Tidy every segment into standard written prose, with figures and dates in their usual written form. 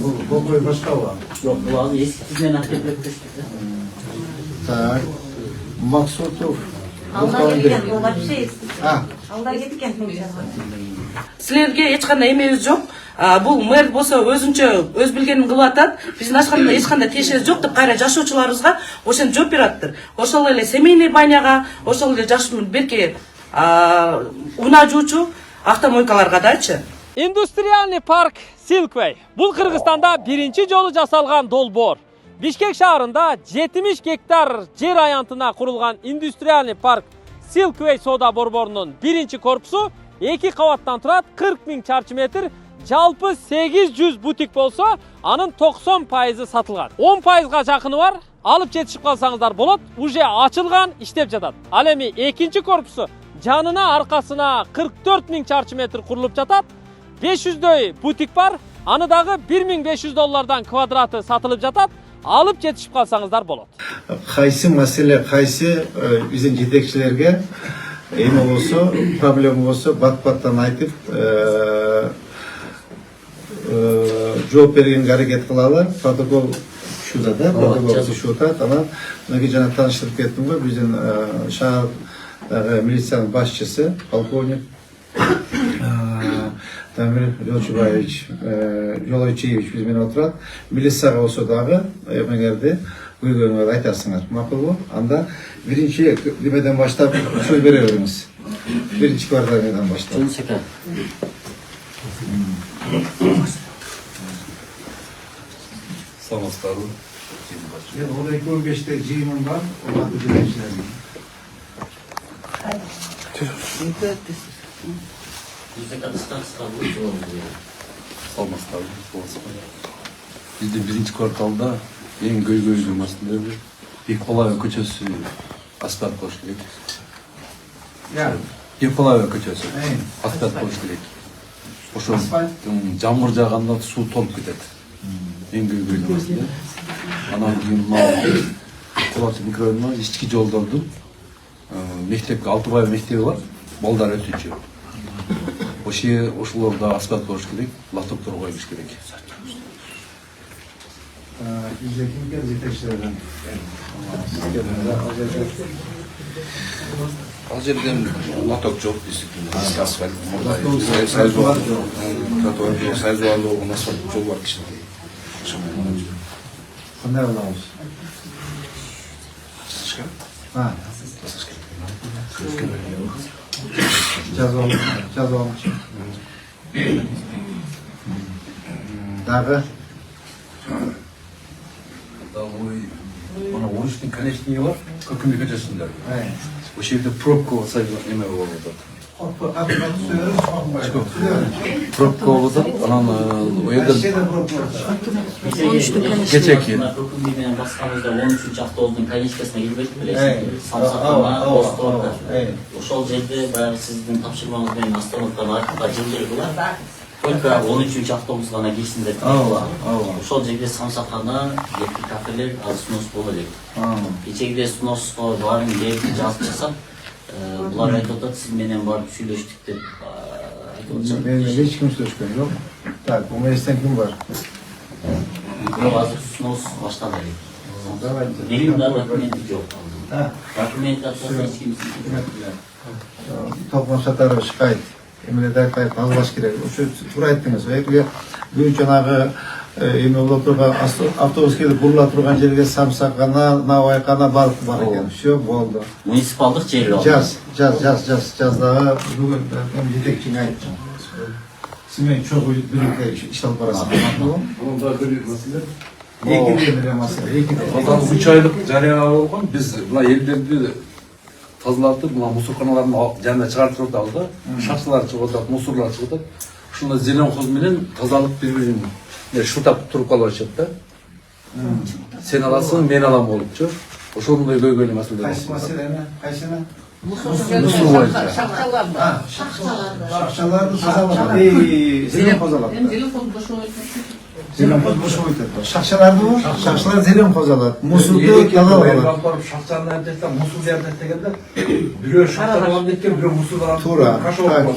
Bu boy başka var. Yok, bu az eski tizmen aktif etmişti. Так. Maksutov. Алда кеткен, ол вообще А, алда кеткен. Силерге эч кандай эмебиз жок. Бул мэр болсо өзүнчө өз билгенин кылып атат. Биздин ачканда эч кандай тиешебиз жок деп кайра жашоочуларыбызга ошентип жооп берип атыптыр. Ошол эле семейный баняга, ошол эле жаш берки унаа жуучу автомойкаларга дачы. Индустриальный парк Silkway. Бул Кыргызстанда биринчи жолу жасалган долбоор. Бишкек шаарында 70 гектар жер аянтына курулган индустриальный парк Silkway соода борборунун биринчи корпусу 2 кабаттан турат, 40 000 чарчы метр, жалпы 800 бутик болсо, анын 90% сатылган. 10%га жакыны бар, алып жетишип калсаңыздар болот, уже ачылган, иштеп жатат. Ал эми экинчи корпусу жанына аркасына 44 000 чарчы метр курулуп жатат. 500дөй бутик бар, аны дагы $1500 квадраты сатылып жатат. Алып жетишип калсаңыздар болот. Кайсы маселе, кайсы биздин жетекчилерге эме болсо, проблема болсо, бат-баттан айтып, жооп бергенге аракет кылалар. Протокол шуда да, протокол шуда. Анан мына жана тааныштырып кеттим го, биздин шаардагы милициянын башчысы, полковник Тамир Жолойчиевич биз менен отурат. Милицияга болсо дагы эмеңерди көйгөңөрдү айтасыңар. Макулбу? Анда биринчи немеден баштап сөз бере бериңиз. Биринчи кварталдан баштап. Саламатсыздарбы. Мен 12-15-те жыйыным бар, оларды билесиңер. Биздин биринчи кварталда эң көйгөйлүү маселе Бекболаева көчөсү асфальт болуш керек. Бекболаева көчөсү асфальт болуш керек. Ошо жамгыр жааганда суу толуп кетет. Эң көйгөйлүү маселе. Анан кийин Кулачы микрорайонуна ички жолдорду мектепке Алтыбаев мектеби бар, балдар өтүүчү. Ошолорда асфальт болуш керек, лаптоптор коюш керек. Бизде кимге жетекчилерден? Ал жерден лоток жок, биздики асфальт. Сайзуарлуу асфальт жол бар кичинекей. Кандай кылабыз? Жазалымчы. Дагы Ана 13-тің конечный бар, көкөмбек көчөсүндө. Ошол жерде пробка болсо эме болуп атат. Пробка болуп атат, анан о жерде кечеки. Көкөмбек менен басканыбызда 13-чү автобустун конечкасына кирбейт белесиңер. Самсактана, Островка. Ошол жерде баягы сиздин тапшырмаңыз менен остановканы артка жылдыргыла. Только 13-чү автобус гана кирсин деп. Ошол жерде самсакана, эки кафелер снос болот элек. Кечеде сноско баарын жерди жазып чыксак, булар айтып атат, сиз менен барып сүйлөштүк деп айтып атышат. Мен эч ким сүйлөшкөн жок. Так, бул мейстен ким бар? Бирок азыр снос башталды элек. Менин да документи жок. Документ атса эч ким Толкун Сатаров шикайт. Эмелерди айтып азбаш керек. Ошо туура айттыңыз. Бүгүн жанагы эме болуп турган автобус келип бурула турган жерге самсакана, навайкана бар экен. Всё болду. Муниципалдык жер ал. Жаз дагы бүгүн жетекчиңе айттым. Симен чогуу бирге иш алып барасың. Мында бир маселе. Эки маселе. Азыр 3 айлык жарыя болгон, биз мына элдерди тазалатып, мына мусорканалардын жанына чыгартып атабыз да. Шакчылар чыгып атат, мусорлар чыгып атат. Ушунда зеленхоз менен тазалык бири-бирин шутап туруп калып атышат да. Сен аласың, мен алам болупчу. Ошондой көйгөйлүү маселе. Кайсы маселени? Кайсыны? Мусор боюнча. Шакчаларды тазалап. Зеленхоз алат. Зеленхоз бошоп өтөт. Шакчалар зеленхоз алат. Мусорду тазалап алат. Барып шакчаны айтса, мусор жерде дегенде бирөө шакчаны алып кеткен, бирөө мусор алып. Туура.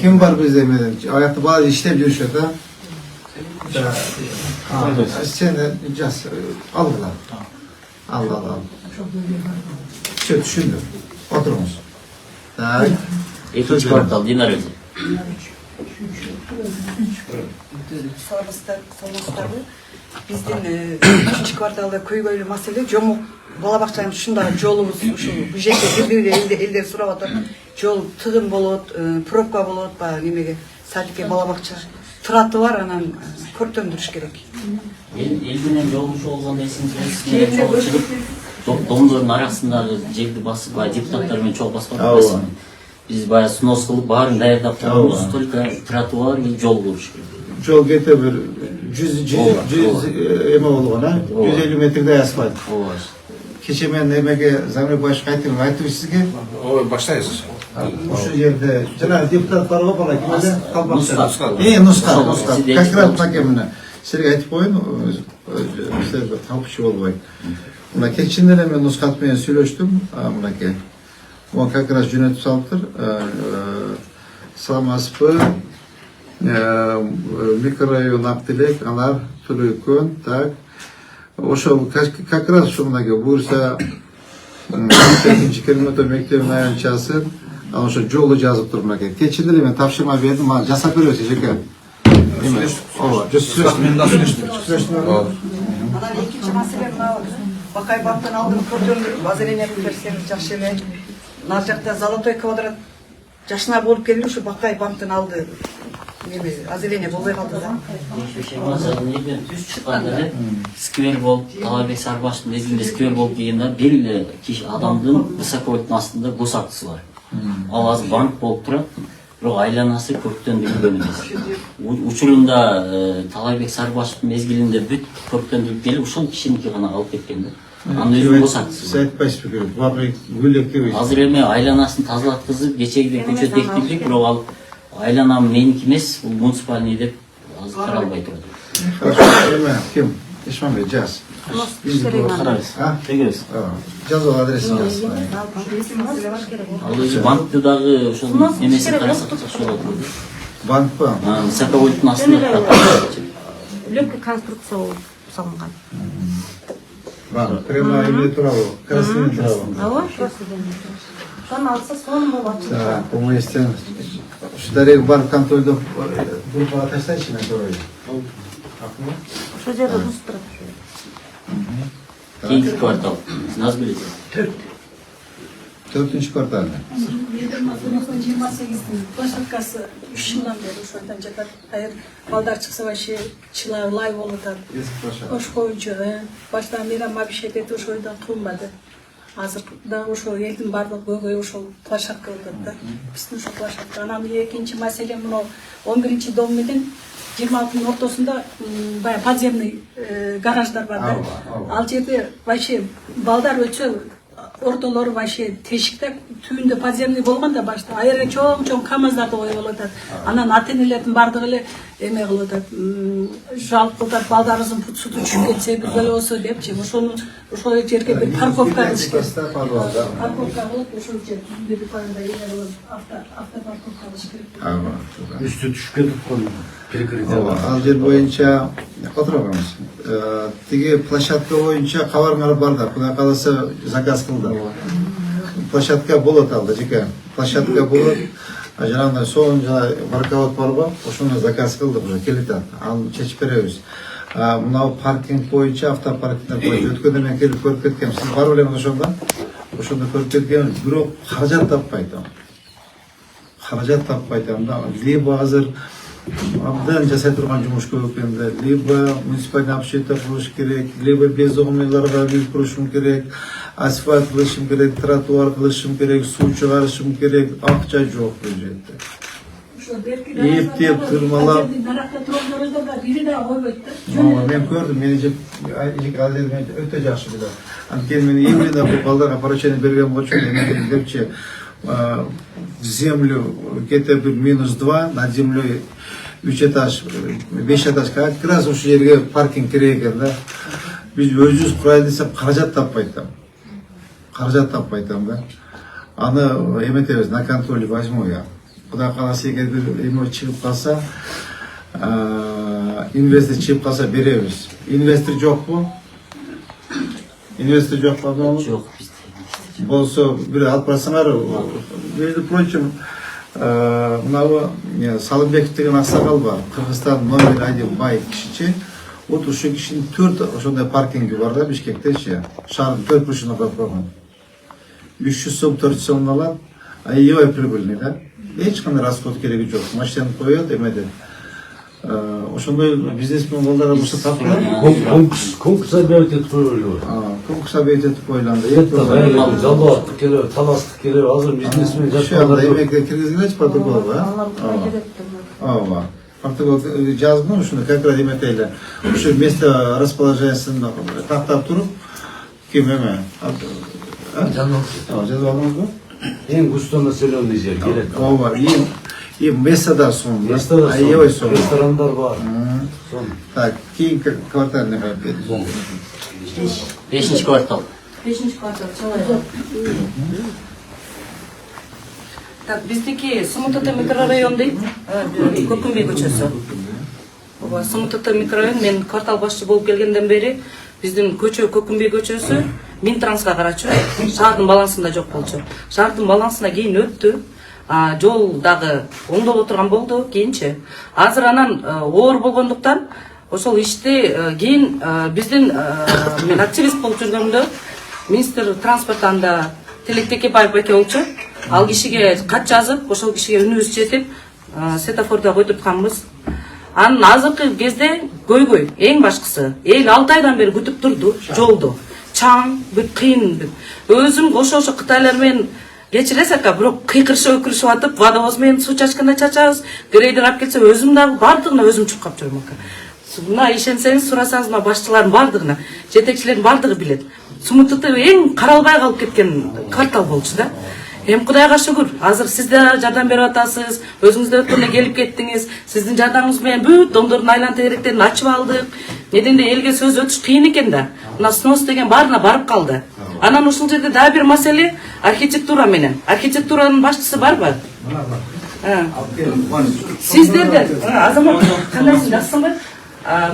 Ким бар бизде менен? Аякта бала иштеп жүрүшөт, а? Sen jaz aldılar. Al. Şu düşündüm. Oturunuz. Tak. Ekінші квартал Динар өзі. Саламатсыздарбы. Биздин 3-кварталда көйгөйлүү маселе жомок бала бакчанын ушундагы жолубуз ушул бул жерде бир элдер сурап атат. Жол тыгын болот, пробка болот, баягы немеге садикке бала бакча тротуар анан көрктөндүрүш керек. Елденен жолушу олганда эсиңизде чогуу чыгып домдордун арасындагы жерди басып депутаттар менен чогуу басып атпайсызбы? Биз баягы снос кылып баарын даярдап коебуз, только тротуар и жол куруш керек. Жол кете bir 100 эме болгон, 150 метрдей асфальт. Кече мен эмеге Замир башка айтып сизге. Ой, баштайсыз. Ошол жерде жана депутат бар го бала кимде калбакча. Нуска. Как раз такемне. Сизге айтып коеюн, сиздер талкуучу болбойт. Мына кечинде эле мен нускат менен сүйлөштүм, мынакей. Он как раз жөнөтүп салыптыр. Саламатсызбы? Микрорайон Актилек, алар Түлөкөн, так. Ошол как раз ушул мынакей буюрса 2-километр мектебинин аянтчасы, анан ошо жолу жазыптыр мынакей. Кечинде эле мен тапшырма бердим, мага жасап беребиз эжеке. Ооба, Анан экинчи маселе мына Бакай бактан алдын көрдүм, озеление берсем жакшы эле. Нар жакта золотой квадрат жашына болуп келди, ушу Бакай банктын алды. Неме, озеление болбой калды да. Түз чыкканда эле сквер болуп, Талайбек Сарбаштын мезгилинде сквер болуп келгенде бир эле киши адамдын высоковольттун астында гос актысы бар. Ал азыр банк болуп турат, бирок айланасы көктөн билген эмес. Учурунда Талайбек Сарбаштын мезгилинде бүт көктөн келип, ушул кишиники гана алып кеткен да. Анын өзүнүн гос актысы. Сиз айтпайсызбы керек, баары гүлектебейсиз. Азыр эми айланасын тазалаткызып, кечегиден көчөт эктирдик, бирок ал айлана меники эмес, бул муниципальный деп азыр каралбай турат. Эме ким? Ишмамбет жаз. Карабыз. Тегебиз. Жазуу адресин жаз. Ал өзү банкты дагы ошол немесин карасак жакшы болот. Банкпы? Высоковольттун астында. Легкий конструкция салынган. Банк. Прямо эмне турабы? Красный турабы? Ооба, соны алса соны болот. Поместен. Ушул банк контролдоп группага таштайчы мен көрөйүн. Ошол жерде бус турат. Кийинки квартал. Сиз аз билесиз. 4-кварталда. 28-дің площадкасы 3 жылдан бері ошондон жатат. Айыр балдар чыкса вообще чылар лай болуп атат. Ош боюнча баштан бери мабишет ошойдон кылмады. Азыр да ошол элдин баардык көйгөйү ошол площадка болуп атат да. Биздин ошол площадка. Анан экинчи маселе мына 11-чи дом менен 26-нын ортосунда баягы подземный гараждар бар да. Ал жерде вообще балдар өтсө ортолору вообще тешикте түбүндө подземный болгон да башта. Айры чоң камаздарды коюп алат. Анан ата-энелердин баардыгы эле эме кылып атат. Жалп кылып балдарыбыздын суту түшүп кетсе бир деле болсо депчи. Ошол жерге бир парковка кылыш керек. Парковка болот, ошол жерде бир парында эме болот. Автопарковка кылыш керек. Üstü düşüp кетип калды. Ал жер боюнча отурабыз. Тиги площадка боюнча кабарыңар бар да, кудай кааласа заказ кылды. Площадка болот алды, жеке. Площадка болот. Жанагындай соң жана маркавод барбы? Ошону заказ кылдык, уже келип атат. Аны чечип беребиз. Мынау паркинг боюнча, автопаркинг боюнча өткөндө мен келип көрүп кеткем. Сиз бар белеңиз ошондо? Ошондо көрүп кеткем, бирок каражат таппайт. Каражат таппайт да. Либо азыр абдан жасай турган жумуш көп экенде, либо муниципальный общежитие куруш керек, либо без угмеларга үй курушум керек, асфальт кылышым керек, тротуар кылышым керек, суу чыгарышым керек, акча жок бул жерде. Эптеп тырмалап. Мен көрдүм, мен азыр өтө жакшы билем. Анткени мен именно бул балдарга поручение берген болчу, эме депчи землю где-то -2 над землей 3 этаж, 5 этаж, как раз ушул жерге паркинг керек экен да. Биз өзүбүз курайлы десек каражат таппайт. Каражат таппайт да. Аны эметебиз, на контроль возьму я. Кудай кааласа эгер бир эме чыгып калса, инвестор чыгып калса беребиз. Инвестор жокпу? Инвестор жок болду. Жок бизде. Болсо бир алып барсаңар, между прочим, мынабы Салымбеков деген аксакал бар. Кыргызстан номер 1 бай кишичи. Вот ушул кишинин 4 ошондой паркинги бар да Бишкектечи. Шаардын 4 бурчуна койгон. 300 сом, 400 сом алат. Аябай прибыльный да. Эч кандай расход кереги жок. Машинаны коет, эмеде. Ошондой бизнесмен балдарға болса тапкыр. Конкурс объявить коюлду. Конкурс объявить коюланды. Жалбаттык керек, таластык керек, азыр бизнесмен жашагандар. Эмекке киргизгенчи протоколго, ооба. Протокол жазгын, ушуну как раз эметейле. Ушу место расположениясын тактап туруп, ким эме? Жазып алдыңызбы? Эң густой населенный жер керек. Ооба, и местодар сон. Местодар сон. Аябай сон. Ресторандар бар. Сон. Так, кийинки кварталына карап бериңиз. 5-ci kvartal. 5-ci kvartal чалай. Так, биздики Сумутата микрорайон дейт, Көкүмбей көчөсү. Ооба, Сумутата микрорайон, мен квартал башчы болуп келгенден бери биздин көчө Көкүмбей көчөсү Минтрансга карачу, шаардын балансында жок болчу. Шаардын балансына кийин өттү. Жол дагы оңдоло турган болду кийинчи. Азыр анан оор болгондуктан ошол ишти кийин биздин мен активист болуп жүргөндө министр транспортунда Тилек Текебаев байке болчу. Ал кишиге кат жазып, ошол кишиге үнүбүз жетип, светофордо койдуртканбыз. Анын азыркы кезде көйгөй, эң башкысы, эл 6 айдан бери күтүп турду жолду. Чаң, бүт кыйын. Өзүм ошо кытайлар менен кечиресиз ака, бирок кыйкырышып өкүрүшүп атып, водовоз менен суу чачканда чачабыз, грейдер алып келсе өзүм дагы бардыгына өзүм чуркап жүрөм ака. Мына ишенсеңиз, сурасаңыз, мына башчылардын бардыгына, жетекчилердин бардыгы билет. Сумутуты эң каралбай калып кеткен квартал болчу да. Эми Кудайга шүгүр, азыр сиз да жардам берип атасыз, өзүңүз да өткөндө келип кеттиңиз. Сиздин жардамыңыз менен бүт домдордун айлан теректерин ачып алдык. Неден да элге сөз өтүш кыйын экен да. Мына снос деген баарына барып калды. Анан ушул жерде дагы бир маселе архитектура менен. Архитектуранын башчысы барбы? Сиздерде азамат кандайсың, жакшысыңбы?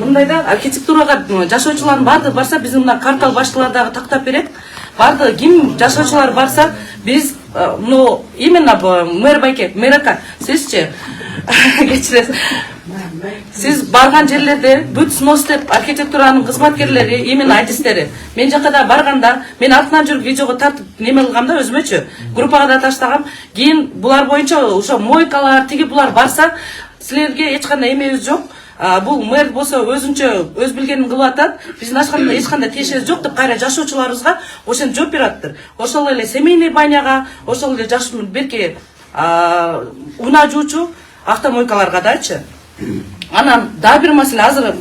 Мындайда архитектурага жашоочулардын баардыгы барса, биздин мына квартал башчылары дагы тактап берет. Бардыгы ким жашоочулар барса, биз именно мэр байке, мэр ака, сизчи кечиресиз. Сиз барган жерлерде бүт снос деп архитектуранын кызматкерлери, именно айтыстери. Мен жака да барганда, мен артынан жүрүп видеого тартып неме кылгамда өзүмөчү, группага да таштагам. Кийин булар боюнча ошо мойкалар, тиги булар барса, силерге эч кандай эмебиз жок. Бул мэр болсо өзүнчө өз билгенин кылып атат. Биздин эч кандай тиешеси жок деп кайра жашоочуларыбызга ошентип жооп берип атыптыр. Ошол эле семейный баняга, ошол эле жаш берки унаа жуучу автомойкаларга дачы. Анан дагы бир маселе, азыр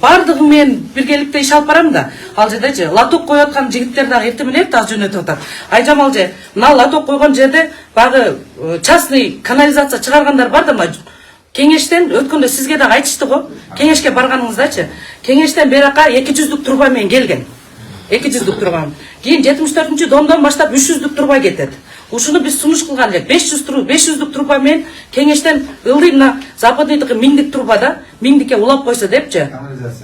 бардыгы менен биргеликте иш алып барам да. Ал жердечи лоток коюп аткан жигиттер дагы эртең менен дагы жөнөтүп атат. Айжамал же, мына лоток койгон жерде багы частный канализация чыгаргандар бар да, кеңештен өткөндө сизге дагы айтышты го. Кеңешке барганыңыздачы. Кеңештен берака 200 труба менен келген. 200 труба. Кийин 74-чү домдон баштап 300 труба кетет. Ушуну биз сунуш кылган элек. 500 труба менен кеңештен ылдый мына западныйдыкы 1000 труба да, 1000-ке улап койсо депчи.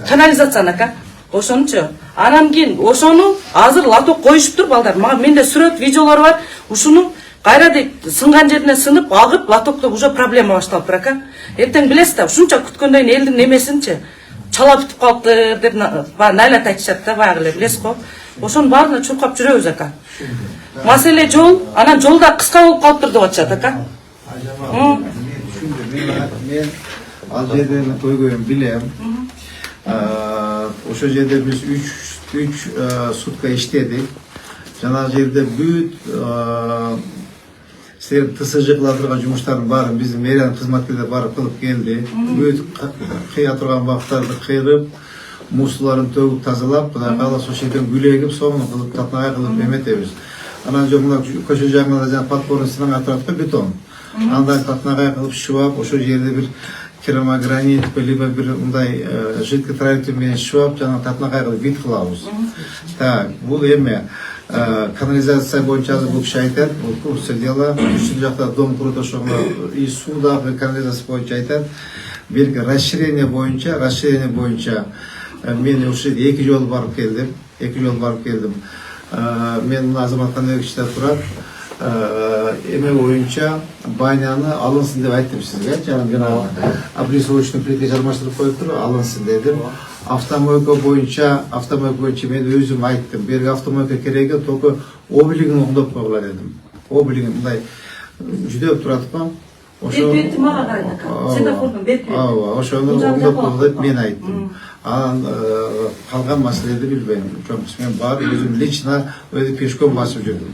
Канализацияны ака. Ошончу. Анан кийин ошону азыр лоток коюшуптур балдар. Менде сүрөт, видеолор бар. Ушуну кайра дейт сынган жерине сынып агып, лотокто уже проблема башталып тур ака. Эртең билесиз да, ушунча күткөндөн кийин элдин немесинчи чала бүтүп калыптыр деп найлат айтышат да, баягы эле билесиз го. Ошонун баарына чуркап жүрөбүз ака. Маселе жол, анан жолда кыска болуп калыптыр деп атышат ака. Мен ал жерден көйгөйүн билем. Ошол жерде биз 3 сутка иштедик. Жана жерде бүт силер ТСЖ кыла турган жумуштардын баарын биздин мэриянын кызматкерлери барып кылып келди. Бүт кыя турган бактарды кыйрып, мусуларын төгүп тазалап, Кудай кааласа ошол жерден күлөгүп, сонун кылып татнагай кылып эметебиз. Анан жок мына көчө жагында жана подпорный стена атырапты бетон. Андай татнагай кылып шыбап, ошол жерде бир керамогранит, либо бир мындай жидкий травертин менен шыбап, жана татнагай кылып вид кылабыз. Так, бул эме канализация боюнча бул киши айтат, бул курсы дело. Үчүнчү жакта дом курут ошого и суу дагы канализация боюнча айтат. Belki расширение boyunca men o'sha yerda 2 yol barıp keldim. Men Azamат Kanbekичте turab, eme boyunca baynani alınsın deb aytdim sizga. Жаңағы обрисовочный плитка жармаштырып коюп туруп, alınsın dedim. Автомойка боюнча мен өзүм айттым. Берги автомойка кереги только облигин оңдоп койгула дедим. Облигин мындай жүдөп турат го. Бет мага кайда. Светофордун бет. Ошону оңдоп койгула деп мен айттым. Анан калган маселелерди билбейм. Мен баары өзүм лично өзү пешком басып жүрдүм.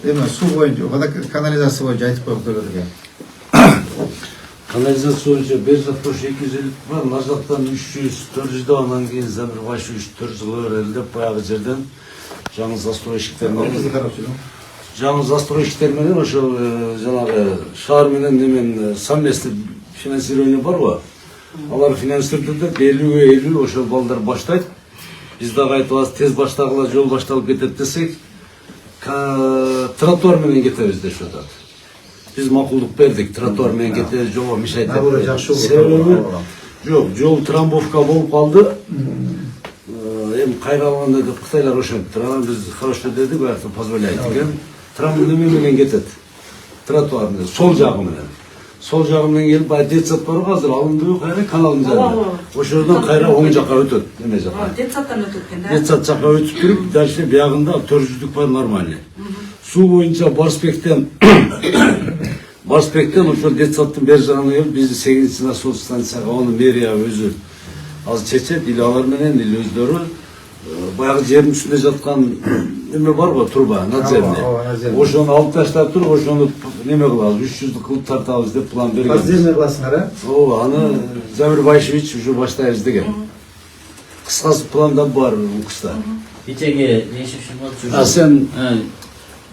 Эме суу боюнча, канализация боюнча айтып коюп эле. Kanalizasyon boyunca bir jaqda 250 var, nar jaqdan 300-400 da ondan keyin Zamirbaş 3-4 yıl öğrenilip bayağı жерден жаңы застройщиктер менен ошо жанагы шаар менен немен совместный финансирование бар го. Алар финансирование 50 ошо балдар баштайт. Биз дагы айтабыз тез баштагыла жол башталып кетет десек, тротуар менен кетебиз деп атат. Biz makуlduk berdik, trotuar menен кетебиз, жолго мешайт. Себеби жок, жол трамбовка болуп калды. Эми кайра алганда деп Кытайлар ошентиптир. Анан биз хорошо дедик, баары позволяет экен. Трам менен кетет. Тротуар менен, сол жагы менен. Сол жагы менен келип, бай детсад бар го азыр алынды, кайра каналдын жанында. Ошодон кайра оң жакка өтөт, эме жакка. Детсадтан өтөт экен да. Детсад жакка өтүп туруп, дальше биягында 400-лүк бар нормальный. Суу боюнча Барспектен ошол детсадтын бер жагына келип, биздин 8-чи насос станцияга аны мэрия өзү азыр чечет, или алар менен, или өздөрү баягы жердин үстүндө жаткан неме бар го, труба, надземный. Ошону алып таштап туруп, ошону неме кылабыз, 300 кылып тартабыз деп план берген. Подземный кыласыңар, а? Ооба, аны Замир Байшевич уже баштайбыз деген. Кыскасы планда бар укуста. Кечеге решившим А сен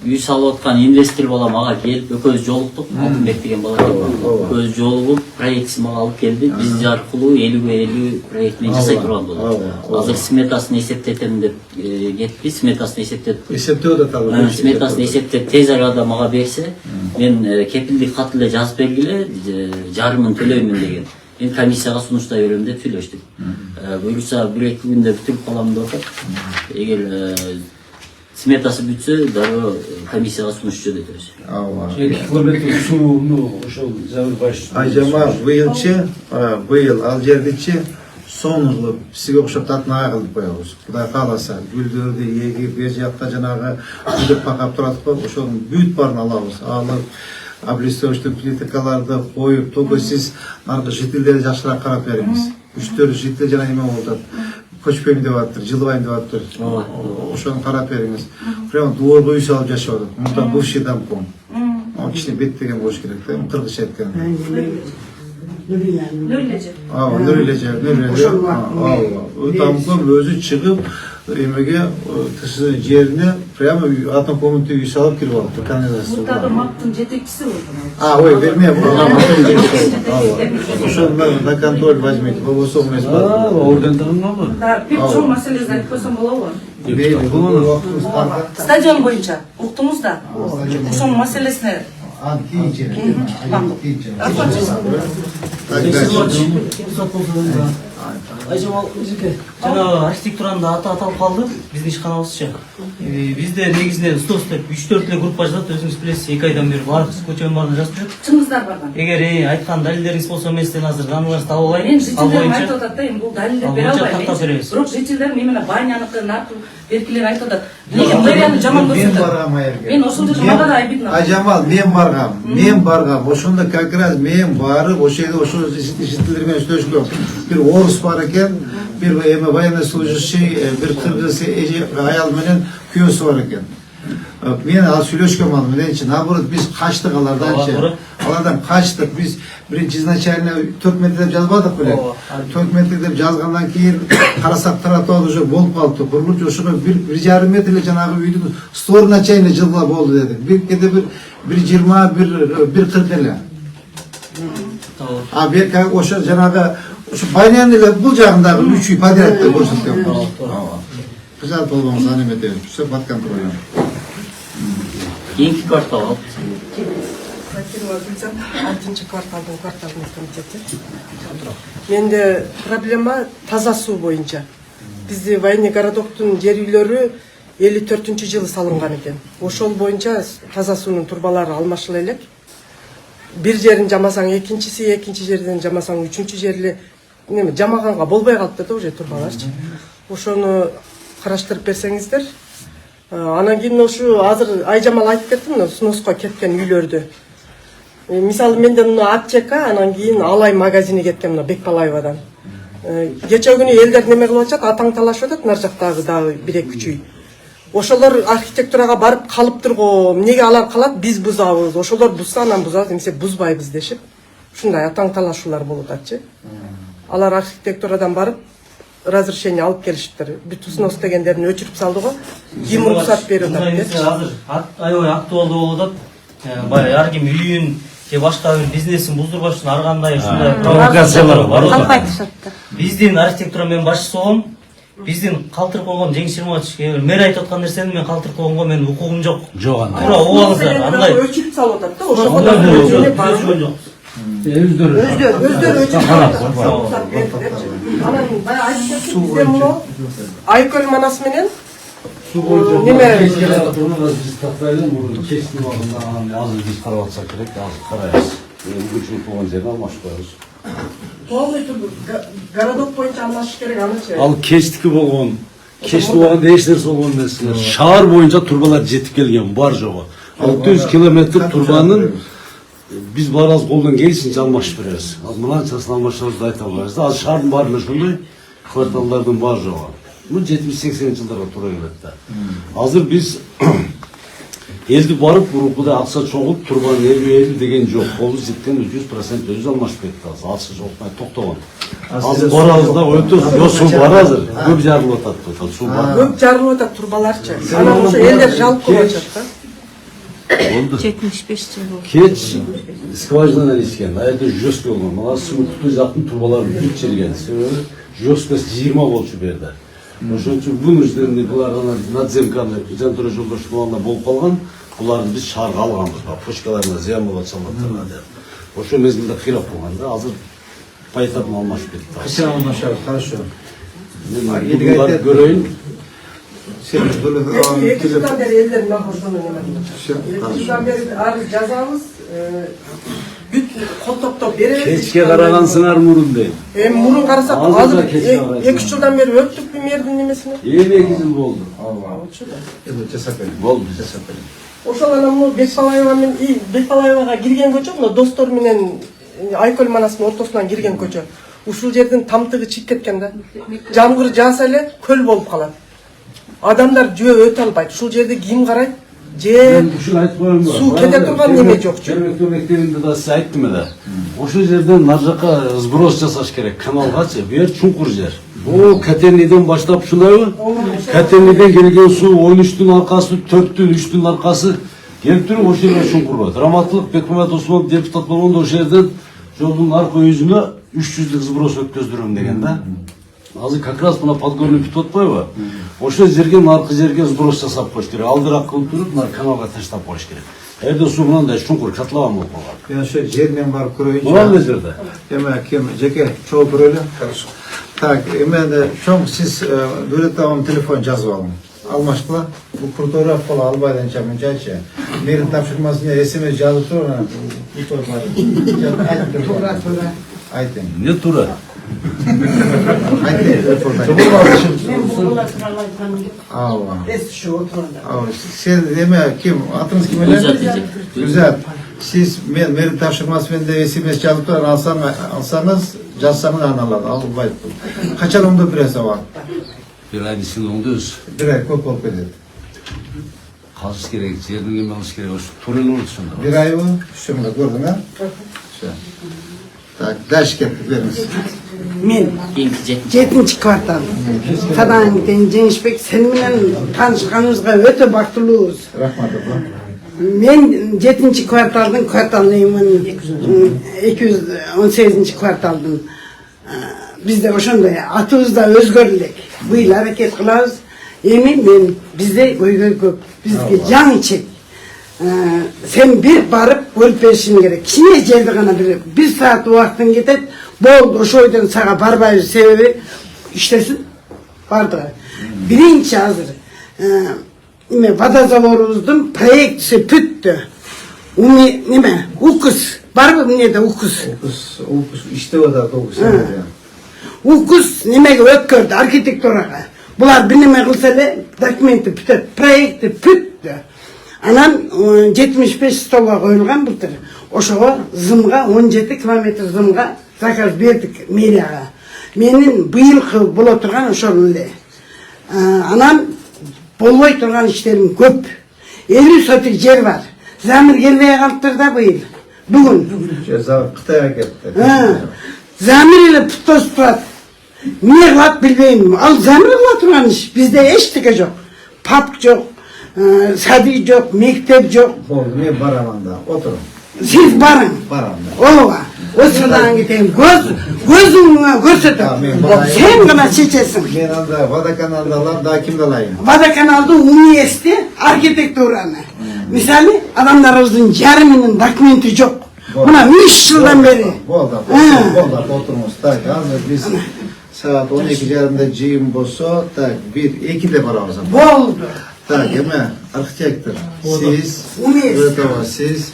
үй салып аткан инвестор бала мага келип, экөөбүз жолуктук, Алтынбек деген бала экөөбүз жолугуп, проектсин мага алып келди. Биз аркылуу 50-50 проектин жасай турган болдук. Азыр сметасын эсептетем деп кетти, сметасын эсептеп. Эсептөө да табылды. Сметасын эсептеп тез арада мага берсе, мен кепилдик кат эле жазып бергиле, жарымын төлөймүн деген. Мен комиссияга сунуштай берем деп сүйлөштүк. Буюрса 1-2 күндө бүтүрүп калам деп атат. Эгер сметасы бүтсө, дароо комиссияга сунуш жөнөтөбүз. километр сууну ошол Замир Байшевич. Айжама быйыл ал жердичи сонун кылып сизге окшоп татынага кылып коебуз. Кудай кааласа, гүлдөрдү эгип, бер жакта жанагы гүлдөп пакап турат го, ошонун бүт баарын алабыз. Алып, облицовочный плиткаларды коюп, только сиз наркы жителдерди жакшыраак карап бериңиз. 3-4 жителдер жана эме болуп атат. Көчпөйм деп атыр, жылыбайм деп атыр. Ошону карап бериңиз. Прямо дуорго үй салып жашап атат. Мындан бывший домком. Кичине беттеген болуш керек да, кыргызча айтканда. Нөрлеже. Домком өзү чыгып, эмеге тышкы жерине прямо атом комнаты үй салып кирип алыптыр, канализация. Мурдагы мактын жетекчиси болду. Ой, вернее, на контроль возьмите, болбосо эмес бар. Ордендагынабы? Да, бир чоң маселеси айтып койсом болобу? Стадион боюнча уктуңуз да. Ошонун маселесине Айжамал жана архитектуранда аты аталып калды биздин ишканабызча. Бизде негизинен стос деп 3-4 эле группа жатат, өзүңүз билесиз, 2 айдан бери баардык көчөнүн баарын жазып жүрөт. Чыңгыздар барган. Эгер айткан далилдериңиз болсо эместен азыр даныларды таба албайм. Мен жителдерим айтып атат да, эми бул далилдер бере албайм. Бирок жителдерим именно баняныкы, наркы беркилер айтып атат. Неге мэрияны жаман көрсөтөт? Мен ошол жерде мага да айбитмин. Айжамал, мен баргам. Ошондо как раз мен барып, ошол жерде ошол жителдер менен сүйлөшкөм. Бир орус бар экен, бир эме военнослужащий, бир кыргыз аял менен күйөөсү бар экен. Мен ал сүйлөшкөм ал мененчи, наоборот биз качтык аларданчы. Алардан качтык. Биз биринчи изначально 4 метр деп жазбадык беле. 4 метр деп жазгандан кийин карасак тротуар уже болуп калды. Бурулуп ошого 1,5 метр эле жанагы үйдүн сторона чейин жылга болду дедик. Бир кеде 1,20, 1,40 эле. А бир ошо жанагы ошо байнаны эле бул жагындагы 3 үй подряд деп көрсөткөн. Кызат болбоңуз аны эметебиз. Все под контролем. Кийинки квартал. Акимова Гүлзам, 6 кварталдын кварталдын комитети. Менде проблема таза суу боюнча. Бизди Военный городоктун жер үйлөрү 54-жылы салынган экен. Ошол боюнча таза суунун турбалары алмашыла элек. Бир жерин жамасаң экинчиси, экинчи жерден жамасаң үчүнчү жерли жамаганга болбой калыптыр да уже турбаларчы. Ошону караштырып берсеңиздер. Анан кийин ошо азыр Айжамал айтып кетти мына сноско кеткен үйлөрдү. Мисалы менде мына АПЧК, анан кийин Алай магазини кеткен мына Бекбалаевадан. Кече күнү элдер неме кылып атышат, атаң талашып атат нар жактагы дагы 1-2 үчүй. Ошолор архитектурага барып калыптырго, эмнеге алар калат, биз бузабыз. Ошолор бузса анан бузат, эмесе бузбайбыз дешип. Ушундай атаң талашуулар болуп атчы. Алар архитектурадан барып разрешение алып келишиптир. Бүт снос дегендерин өчүрүп салды го. Ким уруксат берип атат. Азыр аябай актуалдуу болуп атат. Баягы ар ким үйүн же башка бир бизнесин буздурбаш үчүн ар кандай ушундай провокациялар бар. Биздин архитектура менен башчысы болгом. Биздин калтырып койгон Жеңиш Шырматович мэр айтып аткан нерсени мен калтырып койгонго менин укугум жок. Жок анда. Туура угуңуздар. Андай Өчүрүп салып атат да. өчүргөн жок. Өздөрү өчүрүп анан баягы айтып кетти, бизде муну Айкөл манас менен неме биз тактайлы мурун кечки убагында азыр биз карап атсак керек, азыр карайбыз. Үчүн болгон жерин алмашып коебуз. полностью городок боюнча алмашыш керек анычы. Ал кечтики болгон, кечки убагында эч нерсе болгон эмес. Шаар боюнча турбалар жетип келген, бар жогу. 600 километр турбанын биз барабыз колдон келишинче алмашып беребиз. Азыр мынанчасын алмашабызды айта албайбыз. Азыр шаардын баары ошондой, кварталдардын бар жогу. Бул 70-80 жылдарга туура келет да. Азыр биз элди барып урукуда акча чогулуп турбаны эли деген жок. Колубуз жеткен 100% өзү алмашып кетти азыр. Акча жокмай токтогон. Азыр барабыз да өтө суу бар азыр. Көп жарылып атат, суу бар. Көп жарылып атат турбаларчы. Анан ошо элдер жалып коюп атат да. Болду. 75 жыл болду. Кеч скважинадан ичкен, аята жөскө болгон. Мына суу жактын турбалары бүт жерген. Себеби жөскөсү 20 болчу берди. Ошон үчүн бунун үстүнөн булар надземканы Жантура Жолдошовна болуп калган. Буларды биз шаарга алганбыз. Почкаларына зыян болуп атсалар деп. Ошол мезгилде кыйрап болгон да. Азыр пайтабын алмашып кетти. Качан алмашабыз? Хорошо. Мен буларды көрөйүн. Сен бөлөп 2 жылдан бери элдер ошону неме. 2 жылдан бери ар жазабыз. Бүт колтоптоп беребиз. Кечке карагансыңар мурун дейм. Эми мурун карасак азыр 2 жылдан бери өттүк мэрдин немесине. 2 жыл болду. Эми жасап берем. Болду. Жасап берем. Ошол анан муну Бекбалаева менен Бекбалаевага кирген көчө, мына достор менен Айкөл манасынын ортосунан кирген көчө. Ушул жердин тамтыгы чыгып кеткен да. Жамгыр жааса эле көл болуп калат. Адамдар жөө өтө албайт. Ушул жерде ким карайт? Же ушул айтып коеюн. суу кете турган неме жокчу. Жергиликтүү мектебинде да сиз айттым эле. Ошол жерден нар жака сброс жасаш керек, каналгачы. Бу жер чуңкур жер. Бул Катениден баштап ушундайбы? Катениден келген суу 13-түн аркасы, 4-түн, 3-түн аркасы келип туруп ошол жерге чуңкур. Драматылык Бекмамет Осмонов депутат болгондо ошол жерден жолдун аркы өзүнө 300 сброс өткөздүрөм деген да. Азыр как раз мына подгорный бүтүп атпайбы? Ошол жерге аркы жерге сброс жасап коюш керек. Алдыраак кылып туруп, мына каналга таштап коюш керек. Эрде суу мындай чуңкур котлован болуп калган. Мен ошо жеринен барып көрөйүнчү. Мынандай жерде. Эми ким жеке чогуу көрөлү. Хорошо. Так, эми чоң сиз Дөлөт агам телефон жазып алың. Алмашкыла. Бул фотограф боло албайдан мынчачы. Мэрдин тапшырмасына СМС жазып туруп анан туура. Айтың. Не тура? Сен эме ким? Атыңыз ким эле? Гүлзат. Сиз мен мэрдин тапшырмасы менен СМС жазып туруп алсаңыз, жазсаңыз анан алат. Албайт. Качан оңдоп бересиз ага? Бир айдын ичинде оңдойбуз. Бир ай көп болуп кетет. Казыш керек, жердин эме кылыш керек. Ошо турен болот ошондо. Бир айбы? Ошондо көрдүң, а? Так, дальше кеттик, бериңиз. Мен 7-ci kvartal. Kadan'dan Gençbek sen менен tanışkanımızga öte baktılıyız. Rahmat abla. Men 7-ci kvartaldan kvartallıyımın 218-ci kvartaldan. Bizde oşonday atımızda özgürlük. Bu yıl hareket kılıyoruz. Emin men bizde köy köp. Bizge can içek. Sen bir barıp görüp berişin gerek. Kine jeldi gana bir saat vaktin gitet. Boldu oşo oydan sağa barbay sebebi iştesin. Bardı. Birinci hazır. Vada zavorumuzun proyektisi püttü. Nime? Ukus. Var mı ne de ukus? Ukus işte o da 9 sene ya. Ukus nimege ötkürdü arkitektoraga. Bular bir nime kılsa dokumenti pütüt, proyekti püttü. Anam 75 stola koyulgan bultur. Oşoğa zımga 17 kilometre zımga zakaz berdik meriyaga. Menin bıyıl bola turgan oşonun de. Anam bolbay turgan işlerim köp. 50 sotik jer var. Zamir gelmeye kalıptır da bıyıl. Bugün. Kıtay'a gitti. Zamir ile putos turat. Niye kılat bilmeyim. Al zamir ile turgan iş. Bizde eşlik yok. Pap yok. Sadi yok. Mektep yok. Oldu ne baramanda oturun. Siz barın. Baramda. Ova. O sıradan gideyim. Gözünü görsetim. Sen gına seçesin. Ben anda Vada kanalda lan daha kimde layım? Vada kanalda üniversite arkitekturanı. Misali adamlarımızın yarımının dokumenti yok. Buna 3 yıldan beri. Bolda oturmuş. Tak biz saat 12'lerinde cim boso tak 1-2'de baramız. Boldu. Tak hemen arkitektur. Siz siz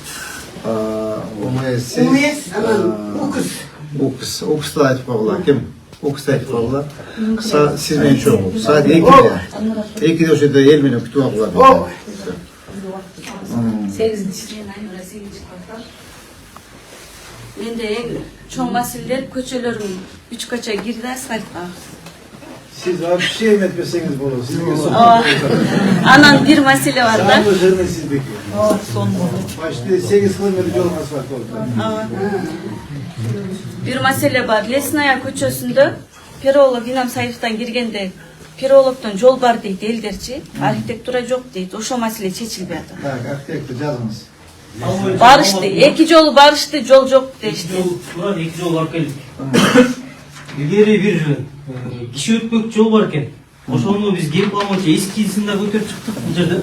Ukus da aytıp bağlar. Kim? Ukus da aytıp bağlar. Siz beni çok oldu. Saat 2'de. 2'de o şeyde el beni kütüp bağlar. 8. kvartal. Mende çoğun meseleler köçelerim 3 kaça girdi asfaltga. Siz abi bir şey mi etmeseniz bunu? Anan bir mesele var da. Siz bekliyor. Başta 8 kilometre yol asfalt oldu. Bir mesele var. Lesnaya köçesinde Perolog İnam Sayıf'tan girgende Perolog'dan yol var deydi elderçi. Arkitektura yok deydi. Oşo mesele çeçilmedi. Tak arkitektur yazınız. Barıştı. İki yol barıştı, yol yok deydi. Buran iki yol var keldik. İleri bir kişi ötmök yol var eken. Oşonu biz gelip almaca eskisinde götürüp çıktık bu yerde.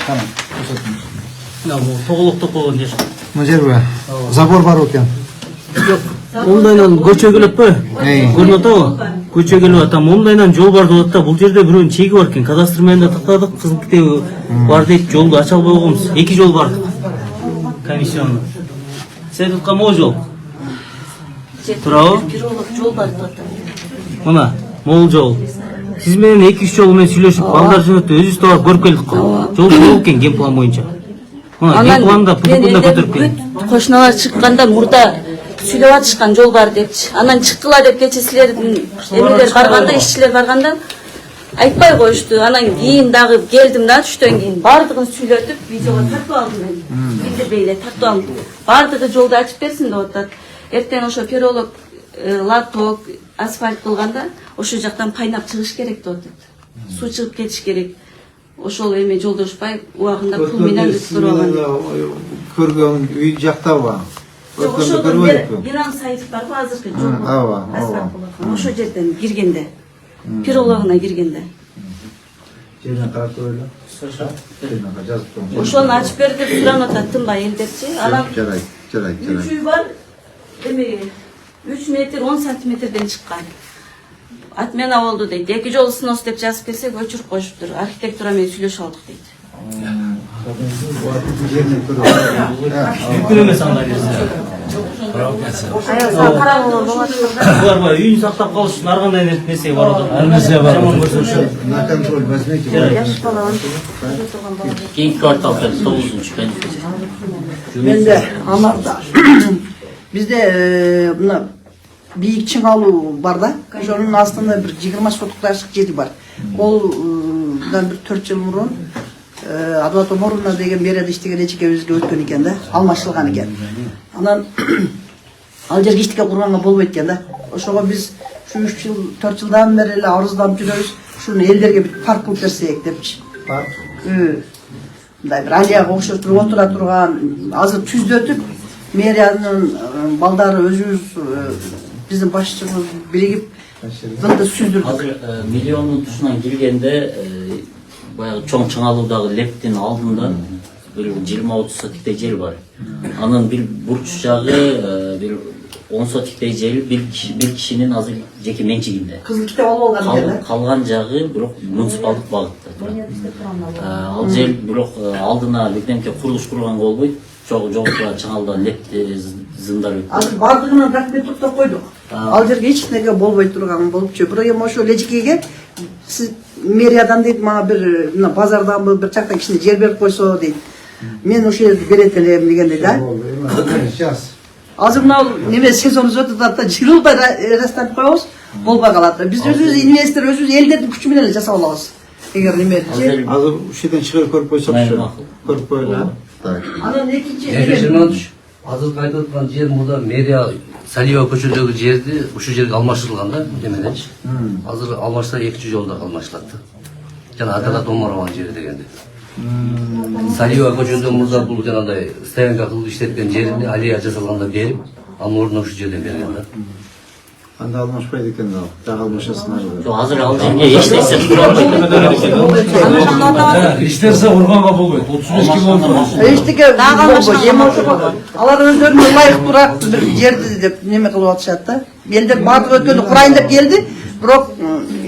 Tamam. Ya bu toğulukta koğun yaşa. Mıcır be. Zabor var oken. Ondaydan көчө келіп пе? Көрүнүп атабы? Көчө келіп атам. Ондайдан жол бар деп атта. Бул жерде бирөөнүн чеги бар экен. Кадастрменде тактадык. Кызыл китеби бар дейт. Жолду ача албай койгонбуз. 2 жол бар. Комиссионно. Сен туткан могу жол? Туурабы? Yol var dedi. Мына, могул жол. Сиз менен 2-3 жол менен сүйлөшүп, балдар жөнөтүп өзүбүз да барып көрүп келдик го. Жол толук экен генплан боюнча. Мына генпланда пунктунда көтөрүп келдик. Koşnalar çıkkanda burada süylep atışkan yol var депчи. Анан чыккыла деп кече силердин эмелер барганда, ишчилер барганда айтпай коюшту. Анан кийин дагы келдим да түштөн кийин бардыгын сүйлөтүп видеого тартып алдым мен. Билдирбей эле тартып алдым. Бардыгы жолду ачып берсин деп атат. Эртең ошо Перолог латок асфальт кылганда ошол жактан пайнап чыгыш керек деп атат. Суу чыгып кетиш керек. Ошол эме Жолдошбаев убагында пул менен өткөрүп алган. Көргөн үй жакта бар. Ошодон Иран Саитов барбы азыркы жол. Ошо жерден киргенде. Перологуна киргенде. Жерден карап көрөлү. Ошону ачып бер деп суранып атат тынбай элдерчи. Анан жарайт. 3 үй бар. Эме 3 метр 10 сантиметрден чыккан. Atmena oldu deydi. 2 жол снос деп жазып берсек өчүрүп коюшуптур. Архитектура менен сүйлөшүп алдык дейт. Бүткүл эмес анда берсе. Булар бай үйүн сактап калыш үчүн ар кандай нерсе бар го. Ар нерсе бар. На контроль возьмите. Кийинки квартал 9-чу кандидат. Менде Анарда. Бизде мына бийик чыңалуу бар да. Ошонун астында бир 20 сотуктай ашык жери бар. Олдан бир 4 жыл мурун Адват Оморовна деген мэрияда иштеген эчекебизге өткөн экен да, алмашылган экен. Анан ал жерге иштикке курганга болбойт экен да. Ошого биз ушу 3 жыл, 4 жылдан бери эле арызданып жүрөбүз. Ушуну элдерге бир парк кылып берсек депчи. Парк? Мындай бир алияга окшоштуруп отура турган, азыр түздөтүп мэриянын балдары өзүбүз биздин башчыбыз биригип зылды сүздүрдүк. Азыр миллиондун тушунан келгенде баягы чоң чыңалуудагы лептин алдында bir 20-30 sotikdey jeri бар. Анын bir бурч жагы bir 10 sotikdey jeri bir kişinin azı jеке менчигинде. Кызылчта болуп алган жер. Калган жагы бирок муниципалдык багытта. Ал жер бирок алдына бирдемке курулуш курганга болбойт. Жоготула чаңалдан лепти зындар өттү. Азыр бардыгына рахмет токтоп койдук. Ал жерге эч нерсе болбой турган болупчу. Бирок эми ошо лежикеге сиз мэриядан дейт мага бир мына базардан бир жакта кичине жер берип койсо дейт. Мен ошол жерди берет элем дегенде да. Азыр мына неме сезонубуз өтүп атат да жылдай расстанып коебуз, болбой калат. Биз өзүбүз инвестор, өзүбүз элдердин күчү менен эле жасап алабыз. Эгер неме Азыр ушул жерден чыгарып көрүп койсокчу. Көрүп коелу. анан экинчи Азыр айтып аткан жер мында мэрия Салиева көчөдөгү жерди ушул жерге алмаштырылган да неменечи. Азыр алмашса 2 жолда алмаштырат. Жана Адалат Омарованын жери дегенде. Салиева көчөдө мында бул жанагындай стоянка кылып иштеткен жерин алия жасалганда берип, анын ордуна ушул жерден берген да. Анда алмашпайт экен ал. Дагы алмашасыңар. Жок, азыр ал жерге эч нерсе тура албайт. İşlerse organga bolбойт. 35 km. Эчтеке болбойт. Эми ошого алар өздөрүнө ылайык турак бир жерди деп неме кылып атышат да. Элдер баардыгы өткөндө курайын деп келди, бирок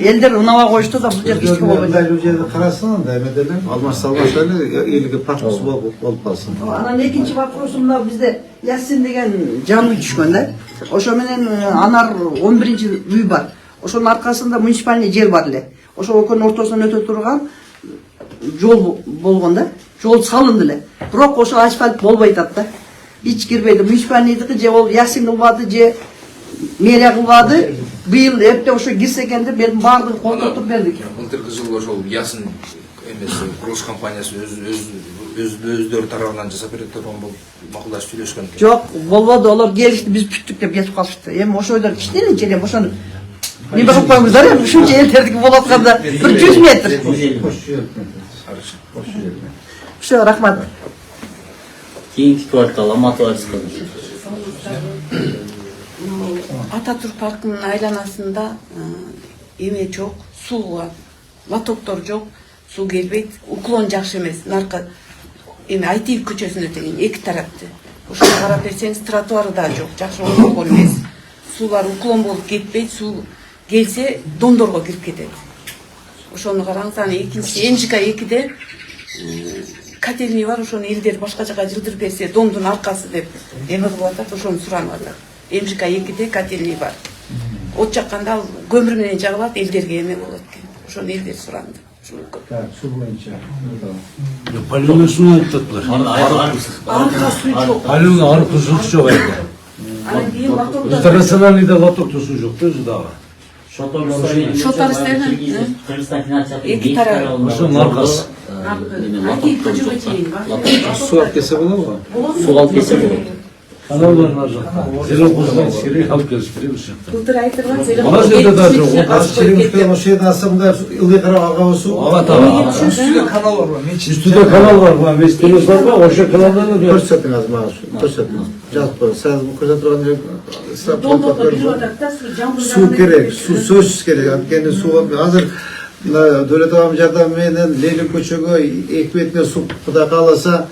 элдер унабай коюшту да бул жерге эч ким болбойт. Бул жерди карасын анда эметеле. Алмаш эле элге пакчасы болуп калсын. Анан экинчи вопросу мына бизде Ясин деген жаңы түшкөн да. Ошо менен анар 11-үй бар. Ошонун аркасында муниципальный жер бар эле. Ошо экөөнүн ортосунан өтө турган жол болгон да. Жол салынды эле. Бирок ошо асфальт болбой атат да. Эч кирбейди. Муниципальныйдики же ол Ясин кылбады же мэрия кылбады. Быйыл эпте ошо кирсе экен деп мен баардыгын колдотуп бердик. Былтыркы жылы ошол Ясын эмеси курулуш компаниясы өздөрү тарабынан жасап берет турган болуп макулдашып сүйлөшкөн экен. Жок, болбоду. Олар келишти, биз бүттүк деп кетип калышты. Эми ошойлор кичине жер, ошону неме кылып коюңуздар, эми ушунча элдердики болуп атканда 100 метр. Все, рахмат. Кийинки квартал Алматы Варского. Ататүрк паркынын айланасында эме жок, суу бар. Лотоктор жок, суу келбейт, уклон жакшы эмес. Наркы эми Айтиев көчөсүнө деген эки тарапты. Ошого карап берсеңиз тротуары да жок, жакшы оңгон эмес. Суулар уклон болуп кетпейт, суу келсе дондорго кирип кетет. Ошону караңыз, аны экинчи МЖК 2де котельный бар, ошону элдер башка жака жылдырып берсе, дондун аркасы деп эме кылып атат, ошону суранып атат. МЖК 2де котельный бар. От жакканда ал көмүр менен жагылат, элдерге эме болот экен. Ошону элдер суранды. Так, суу боюнча. Полюна суну айтыптыр. Арка суу жок. Полюна аркы жок экен. Анан кийин лотокто Интернациональныйда лотокто суу жок өзү дагы. Шотарыстан эки тарабы. Ошонун аркасы. Айтиев көчөгө чейин бар. Суу алып келсе болобу? Суу алып келсе болот. Каналдар ар жакта. Зелен сирек алып келип беребиз жакта. Былтыр айтылган зелен Ана жерде да жок. Ошол жерде асымда ылдый карап алган суу. Ага таа. Үстүдө канал бар, Üstüde kanal var mı? Mesleğiniz var mı? Oşa kanallarını diyor. Көрсөтүңүз мага ушу. Көрсөтүңүз. Жазып коюңуз. Сен көрсөтүп турган жер дондорго кирип атат да, суу жаңбыр суу керек, суу сөзсүз керек. Анткени суу азыр Дөлөт агам жардамы менен Лейлин көчөгө эки бетине суу Кудай кааласа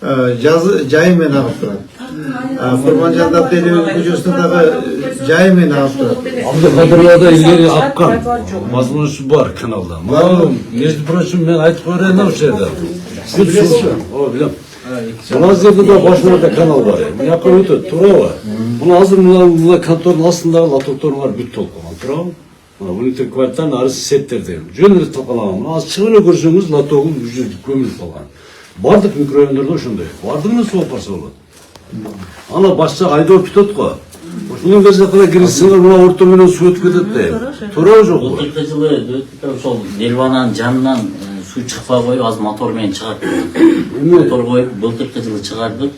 жайы менен агып турат. Курманжанда Делебек көчөсүнө дагы жайы менен агып турат. Abdülkadir'da ilgili akkan. Mazmunusu var kanalda. Malum, между прочим, ben ayet koyarım o şeyde. O bilem. Malazgirda'da da başında da kanal var. Bu yakın öte, Turava. Bunu hazır mı kantorun aslında latoktorun var bir tolkaman. Turava. Bunu tekvartan arası setler diyelim. Jönleri tokalamam. Az çıgını görseniz latogun vücudu kömür falan. Bardık mikroyonlarda şunday. Bardık mı su yaparsa olur. Ana başta ayda pitot koy. Ушунун газетине кирсеңер мына орто менен суу өтүп кетет да. Туура жок. Былтыркы жылы ошол Нирвананын жанынан суу чыкпай коюп азыр мотор менен чыгат. Мотор коюп былтыркы жылы чыгардык.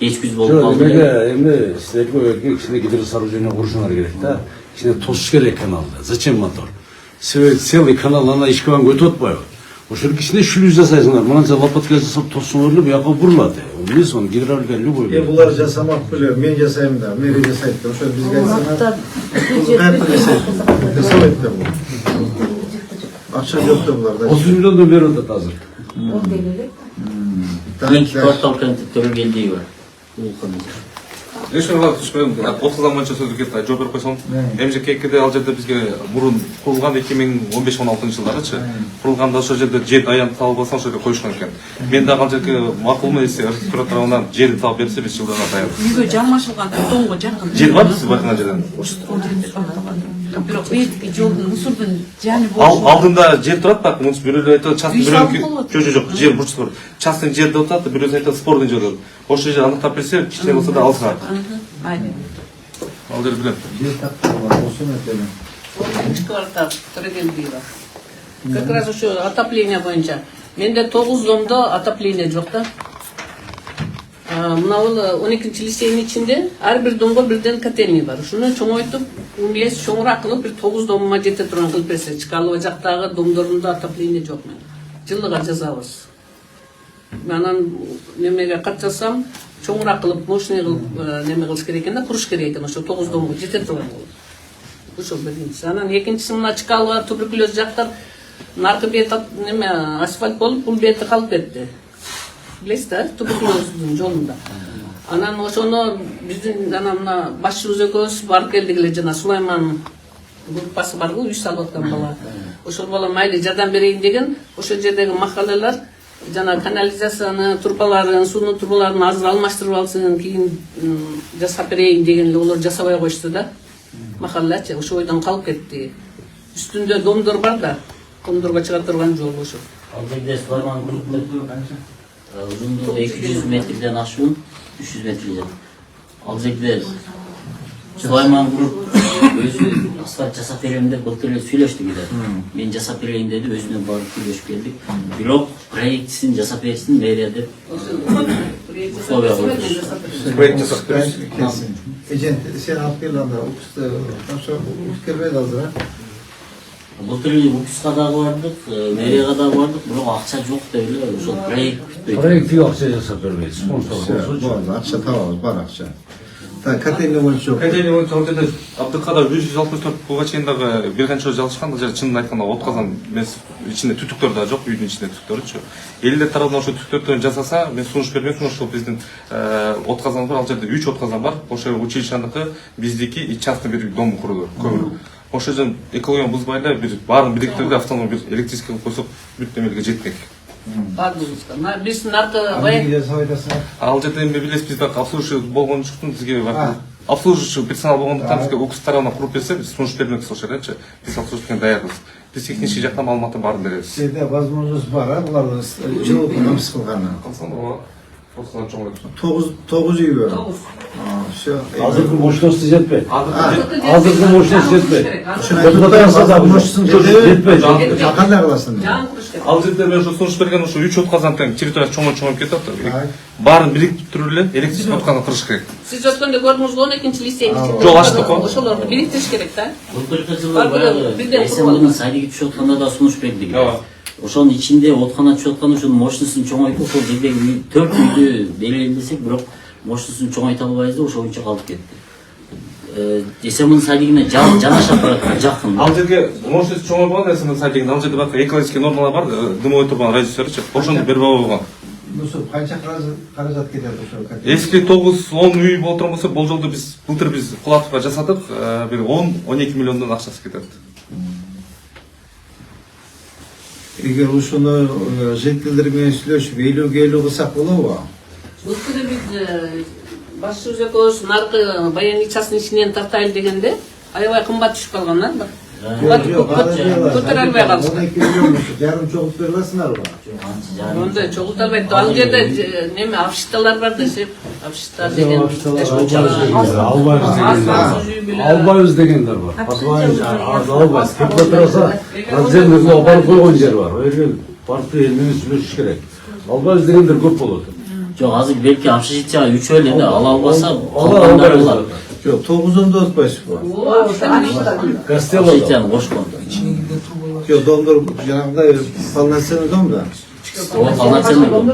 500 болуп калды. Эми силерге кичине гидро сооружение курушуңар керек да. Кичине тосуш керек каналды. Зачем мотор? Себеби целый канал ана ишкебан өтүп атпайбы? Ошол кичине шлюз жасайсыңар. Мынанча лопатка жасап тосуңар эле буяка бурулат. Эмес он гидравлика любой. Булар жасамак беле, мен жасайм да, мери жасайт да. Ошо бизге айтсаңар. Жасабайт да бул. Акча жок да буларда. 30 миллиондон берип атат азыр. кийинки квартал кантип төрөлгендеги бар. Ешбір ғалат түшпеймін, 30 заманча сөзі кетті, жооп беріп қойсам. МЖК-де ал жерде бізге бұрын құрылған 2015-16 жылдарычы. Құрылғанда ошол жерде жер аянты талып алсам, ошол жерде қойышқан екен. Мен дағы ал жерге мақұлмы десе, архитектура тарабынан жерді талып берсе, 5 жылдан атайын. Үйгө жаңылышылган тоңго жакын. Жер бар сіз байқаған жерден? Бирок бетки жолдун мусордун жаны болушу. Алдында жер турат, так, мынча бирөөлөр айтат, частный бирөөнүкү. Жок, жер бурчу бар. Частный жерде отат, бирөөсү айтат, спордун жери. Ошол жерди аныктап берсе, кичине болсо да алса. Ал жер билем. Жер тактары бар, ошону айтайын. 10 квартал төрөгелдиги бар. Как раз ошо отопление боюнча. Менде 9 домдо отопление жок да. Мына бул 12-лицейдин ичинде ар бир домго бирден котельный бар. Ушуну чоңойтуп, умелес чоңураак кылып бир 9 домума жете турган кылып берсе, Чкалова жактагы домдорунда отопление жок мен. Жылыга жазабыз. Анан немеге кат жазсам, чоңураак кылып, мощный кылып неме кылыш керек экен да, куруш керек экен, ошо 9 домго жете турган болот. Ошо биринчиси. Анан экинчиси мына Чкалова туберкулез жактар наркы бет неме асфальт болуп, бул бети калып кетти. Билесиз да, туберкулездин жолунда. Анан ошону биздин мына башчыбыз экөөбүз барып келдик эле, жана Сулайман группасы бар го, үй салып аткан бала. Ошол бала майли жардам берейин деген, ошол жердеги махаллалар жана канализацияны, турбаларын, суунун турбаларын азыр алмаштырып алсын, кийин жасап берейин деген эле олар жасабай коюшту да. Махаллачы ошол ойдон калып кетти. Үстүндө домдор бар да, домдорго чыга турган жол ошо. Ал жерде Сулайман группа uzunluğu 200 metreden aşkın 300 metreden. Al жерде Сулайман Груп өзү асфальт жасап берем деп былтыр эле сүйлөштү киде. Мен жасап берейин деди, өзүнө барып сүйлөшүп келдик. Бирок проектисин жасап берсин мэрия деп условия койду. Проект жасап берсин. Эжен сен алып кел анда укусты тапшырып келбейди азыр, а? Былтыр эле укуска да бардык, мэрияга да бардык, бирок акча жок деп эле ошол проект бүтпөйт. Проектке акча жасап бербейт, спонсор болсочу. Акча табабыз, бар акча. Так, котельный боюнча. Котельный боюнча ал жерде Абдыкадыр 164 пулга чейин дагы бир канча жалышкан, ал жерде чынын айтканда отказан эмес, ичинде түтүктөр да жок, үйдүн ичинде түтүктөрчү. Элдер тарабынан ошо түтүктөрдөн жасаса, мен сунуш бермекмин, ошол биздин отказан бар, ал жерде 3 отказан бар. Ошо училищеники, биздики и частный бир дом курду, көбүрөөк. Ошол жерден экологияны бузбай эле бир баарын бириктирип автономдуу бир электрический кылып койсок, бүт немелерге жетмек. Бардыгыбызга. Биз наркы ал жерде эми билесиз, бизде обслуживающий болгон жуктун бизге обслуживающий персонал болгондуктан бизге укус тарабынан куруп берсе, биз сунуш бермекпиз ошол жердечи. Биз обслуживающийге даярбыз. Биз технический жактан маалыматтын баарын беребиз. Сизде возможность бар, а? Буларды жылуу камсыз кылганы. Тогуз үй бар. Все. Азыркы мощности жетпейт. Азыркы мощности жетпейт. Кандай кыласың? Ал жерде мен ошо сунуш берген ошо 3 отказдан тең территория чоңоюп кетип атат. Баарын бириктирип эле электрический отказдан кырыш керек. Сиз өткөндө көрдүңүз го 2-лицейдин ичинде. Жол ачтык го. Ошолорду бириктириш керек да. Былтыркы жылы баягы СМБнын садиги түшүп атканда да сунуш бердик. Ошонун ичинде откана түшүп атканда ошонун мощностун чоңойтуп, ошол жердеги 4 үйдү белгилесек, бирок мощностун чоңойто албайбыз, ошол боюнча калып кетти. СМБнын садигине жанаша турат, жакын. Ал жерге мощность чоңойбаган СМБнын садигине, ал жерде бак экологический нормалар бар, дымой турган радиустарчы, ошону бербей койгон. Канча каражат кетет ошол? Эски 9-10 үй боло турган болсо, бул жолду биз былтыр биз Кулатовго жасадык, бир 10-12 миллиондон акчасы кетет. Эгер ушуну жекелдер менен сүйлөшүп 50-50 кылсак болобу? Былтыр биз башчыбыз экөөбүз наркы больницасынын ичинен тартайлы дегенде аябай кымбат түшүп калган да. Көтөрө албай калдык. 12 миллион жарым чогултуп бере аласыңарбы? Ондай чогулта албайт. Ал жерде неме афишталар бар десеп, афишта деген. Албайбыз дегендер бар. Албайбыз. Кеп отурса, разделге барып койгон жер бар. Ал жерге барып эл менен сүйлөшүш керек. Албайбыз дегендер көп болот. Жок, азыр белки общежитияга үчөө эле да, ала албаса калгандар болот. Жок, 9-ондо отпайсызбы? Общежитияны кошкон. Жок, домдор жанагындай полноценный дом да. Полноценный дом.